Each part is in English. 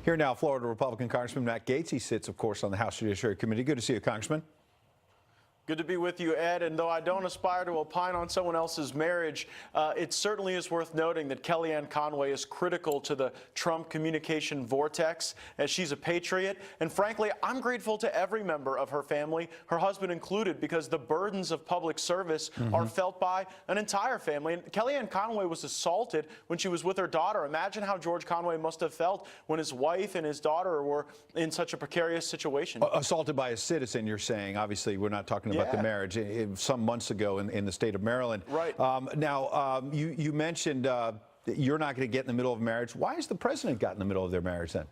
Here now, Florida Republican Congressman Matt Gaetz. He sits, of course, on the House Judiciary Committee. Good to see you, Congressman. Good to be with you, Ed. And though I don't aspire to opine on someone else's marriage, it certainly is worth noting that Kellyanne Conway is critical to the Trump communication vortex, as she's a patriot. And frankly, I'm grateful to every member of her family, her husband included, because the burdens of public service are felt by an entire family. And Kellyanne Conway was assaulted when she was with her daughter. Imagine how George Conway must have felt when his wife and his daughter were in such a precarious situation. Assaulted by a citizen, you're saying. Obviously, we're not talking about the marriage some months ago in the state of Maryland. Right. You mentioned that you're not going to get in the middle of marriage. Why has the president got in the middle of their marriage then?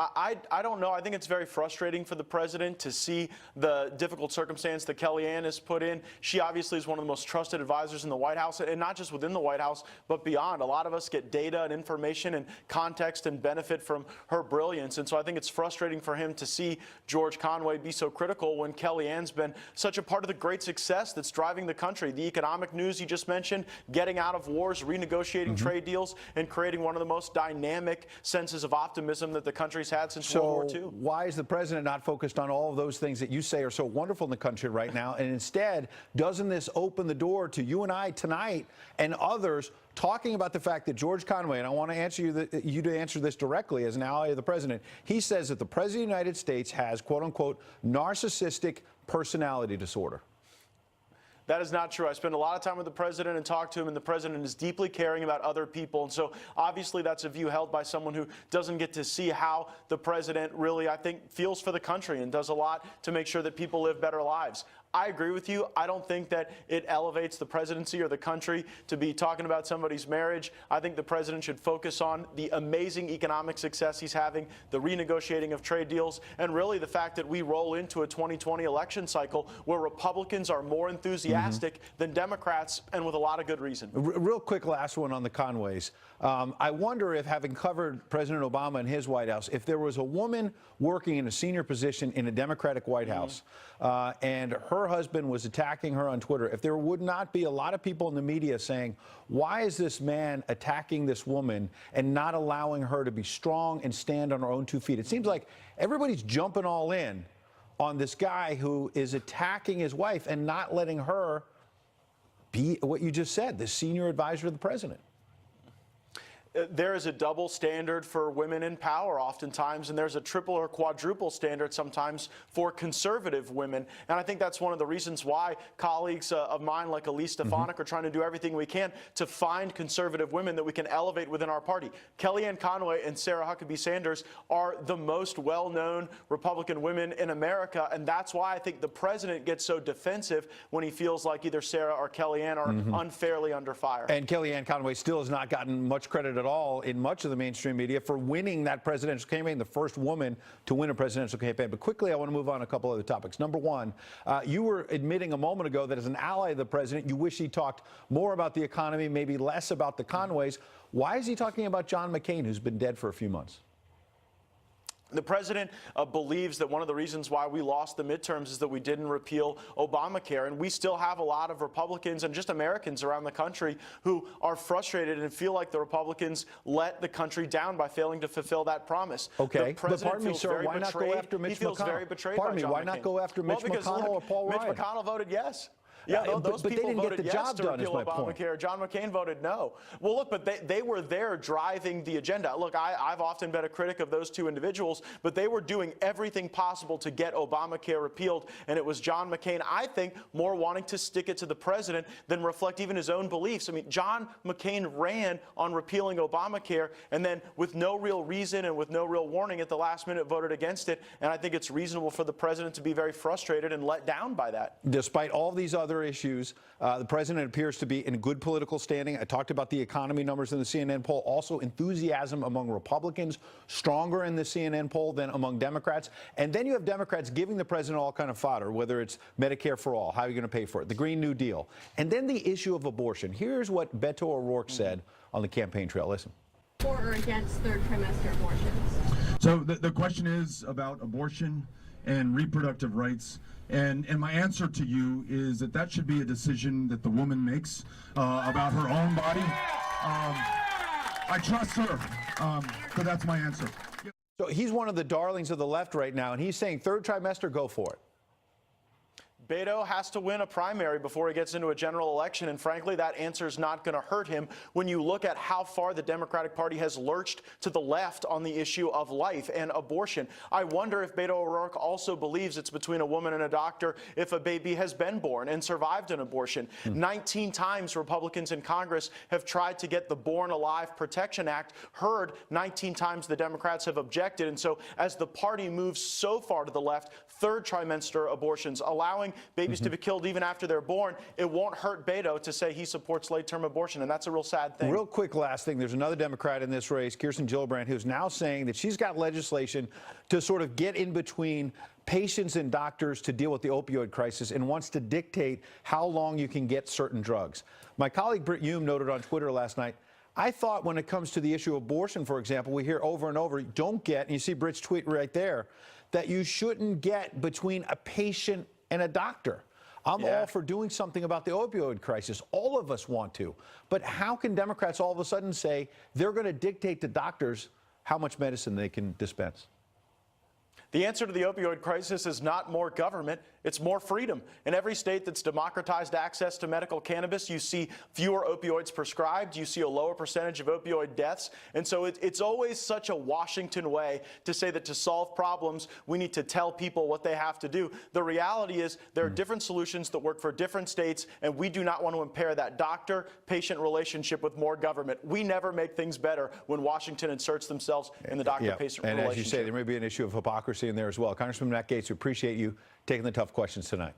I don't know. I think it's very frustrating for the president to see the difficult circumstance that Kellyanne is put in. She obviously is one of the most trusted advisors in the White House, and not just within the White House, but beyond. A lot of us get data and information and context and benefit from her brilliance. And so I think it's frustrating for him to see George Conway be so critical when Kellyanne's been such a part of the great success that's driving the country. The economic news you just mentioned, getting out of wars, renegotiating trade deals, and creating one of the most dynamic senses of optimism that the country's had since World War II. Why is the president not focused on all of those things that you say are so wonderful in the country right now? And instead, doesn't this open the door to you and I tonight and others talking about the fact that George Conway, and I want to answer you to answer this directly as an ally of the president, he says that the president of the United States has, quote unquote, narcissistic personality disorder. That is not true. I spend a lot of time with the president and talk to him, and the president is deeply caring about other people. And so obviously that's a view held by someone who doesn't get to see how the president really, I think, feels for the country and does a lot to make sure that people live better lives. I agree with you. I don't think that it elevates the presidency or the country to be talking about somebody's marriage. I think the president should focus on the amazing economic success he's having, the renegotiating of trade deals, and really the fact that we roll into a 2020 election cycle where Republicans are more enthusiastic than Democrats, and with a lot of good reason. Real quick, last one on the Conways. I wonder if, having covered President Obama and his White House, if there was a woman working in a senior position in a Democratic White House and her husband was attacking her on Twitter, if there would not be a lot of people in the media saying, why is this man attacking this woman and not allowing her to be strong and stand on her own 2 feet? It seems like everybody's jumping all in on this guy who is attacking his wife and not letting her be what you just said, the senior advisor to the president. There is a double standard for women in power oftentimes, and there's a triple or quadruple standard sometimes for conservative women. And I think that's one of the reasons why colleagues of mine like Elise Stefanik are trying to do everything we can to find conservative women that we can elevate within our party. Kellyanne Conway and Sarah Huckabee Sanders are the most well-known Republican women in America, and that's why I think the president gets so defensive when he feels like either Sarah or Kellyanne are unfairly under fire. And Kellyanne Conway still has not gotten much credit at all in much of the mainstream media for winning that presidential campaign, the first woman to win a presidential campaign. But quickly, I want to move on to a couple other topics. Number one, you were admitting a moment ago that as an ally of the president, you wish he talked more about the economy, maybe less about the Conways. Why is he talking about John McCain, who's been dead for a few months? The president believes that one of the reasons why we lost the midterms is that we didn't repeal Obamacare. And we still have a lot of Republicans and just Americans around the country who are frustrated and feel like the Republicans let the country down by failing to fulfill that promise. Okay, but pardon me, sir, why not go after Mitch McConnell? He feels very betrayed Pardon by me, John why McCain. not go after Mitch McConnell or Paul Ryan? Mitch McConnell voted yes. Yeah, those but they people didn't voted get the yes job to done, is repeal my point. Obamacare. John McCain voted no. Well, look, but they were there driving the agenda. Look, I've often been a critic of those two individuals, but they were doing everything possible to get Obamacare repealed, and it was John McCain, I think, more wanting to stick it to the president than reflect even his own beliefs. I mean, John McCain ran on repealing Obamacare, and then with no real reason and with no real warning at the last minute voted against it, and I think it's reasonable for the president to be very frustrated and let down by that. Despite all these other issues, the president appears to be in good political standing. I talked about the economy numbers in the CNN poll. Also, enthusiasm among Republicans, stronger in the CNN poll than among Democrats. And then you have Democrats giving the president all kind of fodder, whether it's Medicare for all, how are you going to pay for it, the Green New Deal. And then the issue of abortion. Here's what Beto O'Rourke said on the campaign trail. Listen. For or against third trimester abortions? So the question is about abortion and reproductive rights. And my answer to you is that should be a decision that the woman makes about her own body. I trust her. So that's my answer. So he's one of the darlings of the left right now, and he's saying third trimester, go for it. Beto has to win a primary before he gets into a general election, and frankly, that answer is not going to hurt him when you look at how far the Democratic Party has lurched to the left on the issue of life and abortion. I wonder if Beto O'Rourke also believes it's between a woman and a doctor if a baby has been born and survived an abortion. 19 times Republicans in Congress have tried to get the Born Alive Protection Act heard. 19 times the Democrats have objected, and so as the party moves so far to the left, third trimester abortions, allowing babies to be killed even after they're born, it won't hurt Beto to say he supports late-term abortion, and that's a real sad thing. Real quick last thing, there's another Democrat in this race, Kirsten Gillibrand, who's now saying that she's got legislation to sort of get in between patients and doctors to deal with the opioid crisis and wants to dictate how long you can get certain drugs. My colleague Britt Hume noted on Twitter last night, I thought when it comes to the issue of abortion, for example, we hear over and over, don't get, and you see Britt's tweet right there, that you shouldn't get between a patient and a doctor. I'm all for doing something about the opioid crisis. All of us want to. But how can Democrats all of a sudden say they're going to dictate to doctors how much medicine they can dispense? The answer to the opioid crisis is not more government, it's more freedom. In every state that's democratized access to medical cannabis, you see fewer opioids prescribed, you see a lower percentage of opioid deaths, and so it's always such a Washington way to say that to solve problems, we need to tell people what they have to do. The reality is there are different solutions that work for different states, and we do not want to impair that doctor-patient relationship with more government. We never make things better when Washington inserts themselves in the doctor-patient relationship. And as you say, there may be an issue of hypocrisy in there as well. Congressman Matt Gaetz, we appreciate you taking the tough questions tonight.